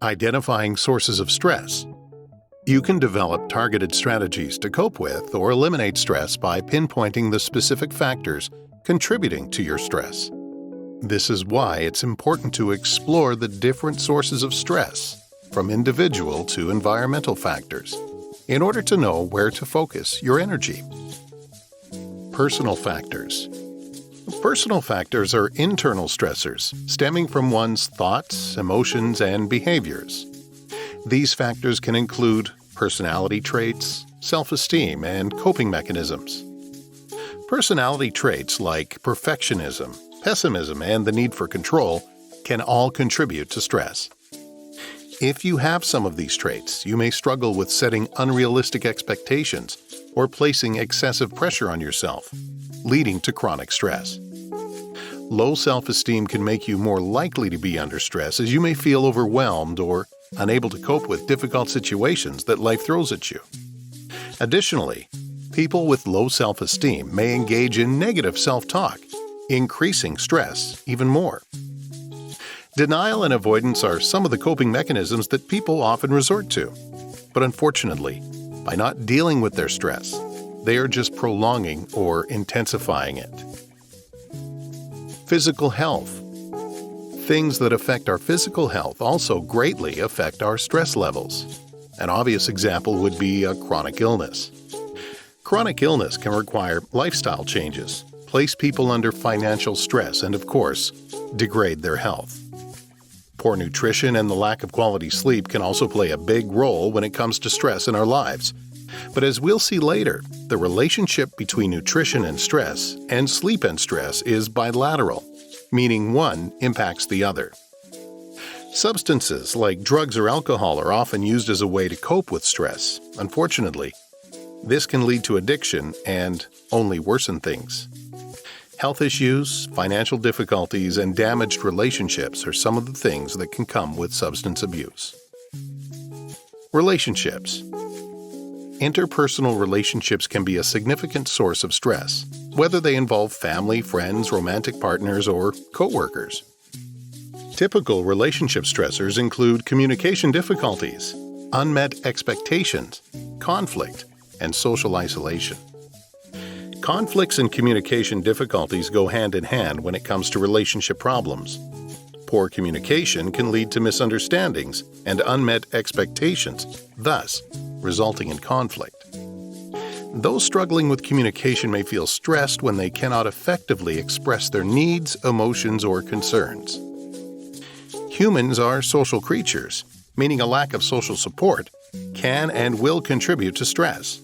Identifying sources of stress. You can develop targeted strategies to cope with or eliminate stress by pinpointing the specific factors contributing to your stress. This is why it's important to explore the different sources of stress, from individual to environmental factors, in order to know where to focus your energy. Personal factors. Personal factors are internal stressors stemming from one's thoughts, emotions, and behaviors. These factors can include personality traits, self-esteem, and coping mechanisms. Personality traits like perfectionism, pessimism, and the need for control can all contribute to stress. If you have some of these traits, you may struggle with setting unrealistic expectations or placing excessive pressure on yourself, leading to chronic stress. Low self-esteem can make you more likely to be under stress, as you may feel overwhelmed or unable to cope with difficult situations that life throws at you. Additionally, people with low self-esteem may engage in negative self-talk, increasing stress even more. Denial and avoidance are some of the coping mechanisms that people often resort to. But unfortunately, by not dealing with their stress, they are just prolonging or intensifying it. Physical health. Things that affect our physical health also greatly affect our stress levels. An obvious example would be a chronic illness. Chronic illness can require lifestyle changes, place people under financial stress, and of course, degrade their health. Poor nutrition and the lack of quality sleep can also play a big role when it comes to stress in our lives. But as we'll see later, the relationship between nutrition and stress and sleep and stress is bilateral, meaning one impacts the other. Substances like drugs or alcohol are often used as a way to cope with stress. Unfortunately, this can lead to addiction and only worsen things. Health issues, financial difficulties, and damaged relationships are some of the things that can come with substance abuse. Relationships. Interpersonal relationships can be a significant source of stress, whether they involve family, friends, romantic partners, or co-workers. Typical relationship stressors include communication difficulties, unmet expectations, conflict, and social isolation. Conflicts and communication difficulties go hand in hand when it comes to relationship problems. Poor communication can lead to misunderstandings and unmet expectations, thus resulting in conflict. Those struggling with communication may feel stressed when they cannot effectively express their needs, emotions, or concerns. Humans are social creatures, meaning a lack of social support can and will contribute to stress.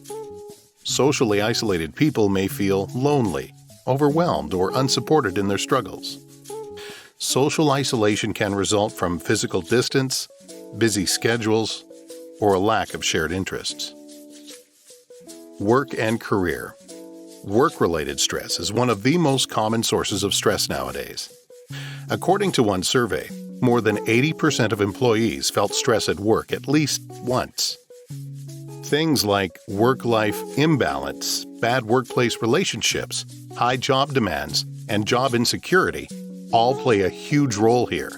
Socially isolated people may feel lonely, overwhelmed, or unsupported in their struggles. Social isolation can result from physical distance, busy schedules, or a lack of shared interests. Work and career. Work-related stress is one of the most common sources of stress nowadays. According to one survey, more than 80% of employees felt stress at work at least once. Things like work-life imbalance, bad workplace relationships, high job demands, and job insecurity all play a huge role here.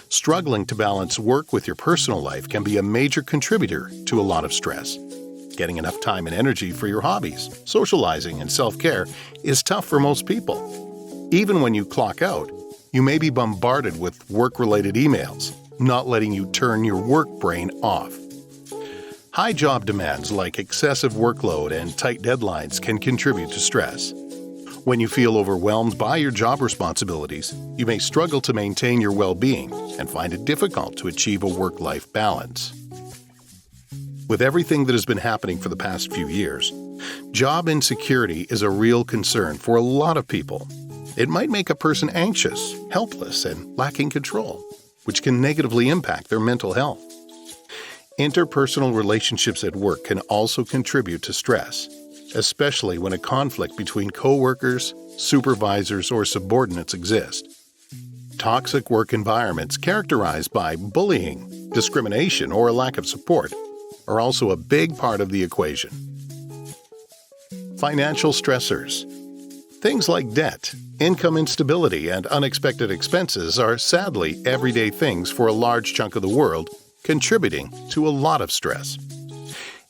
Struggling to balance work with your personal life can be a major contributor to a lot of stress. Getting enough time and energy for your hobbies, socializing, and self-care is tough for most people. Even when you clock out, you may be bombarded with work-related emails, not letting you turn your work brain off. High job demands like excessive workload and tight deadlines can contribute to stress. When you feel overwhelmed by your job responsibilities, you may struggle to maintain your well-being and find it difficult to achieve a work-life balance. With everything that has been happening for the past few years, job insecurity is a real concern for a lot of people. It might make a person anxious, helpless, and lacking control, which can negatively impact their mental health. Interpersonal relationships at work can also contribute to stress, especially when a conflict between coworkers, supervisors, or subordinates exists. Toxic work environments characterized by bullying, discrimination, or a lack of support are also a big part of the equation. Financial stressors. Things like debt, income instability, and unexpected expenses are sadly everyday things for a large chunk of the world, contributing to a lot of stress.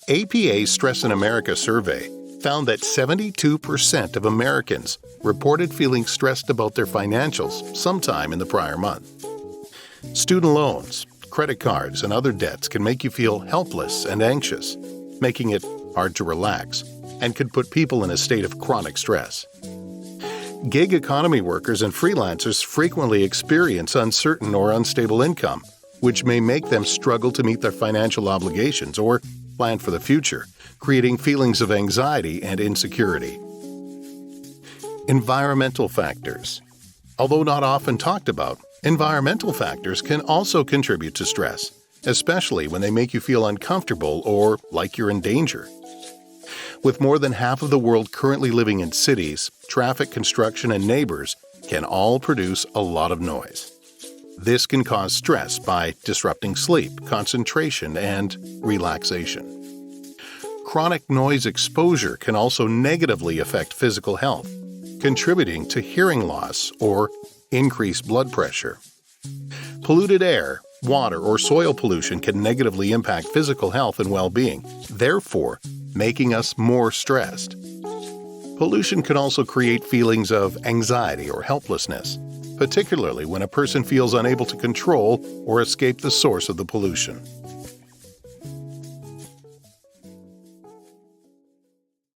APA's Stress in America survey found that 72% of Americans reported feeling stressed about their financials sometime in the prior month. Student loans, credit cards, and other debts can make you feel helpless and anxious, making it hard to relax, and could put people in a state of chronic stress. Gig economy workers and freelancers frequently experience uncertain or unstable income, which may make them struggle to meet their financial obligations or plan for the future, creating feelings of anxiety and insecurity. Environmental factors. Although not often talked about, environmental factors can also contribute to stress, especially when they make you feel uncomfortable or like you're in danger. With more than half of the world currently living in cities, traffic, construction, and neighbors can all produce a lot of noise. This can cause stress by disrupting sleep, concentration, and relaxation. Chronic noise exposure can also negatively affect physical health, contributing to hearing loss or increased blood pressure. Polluted air, water, or soil pollution can negatively impact physical health and well-being, therefore making us more stressed. Pollution can also create feelings of anxiety or helplessness, particularly when a person feels unable to control or escape the source of the pollution.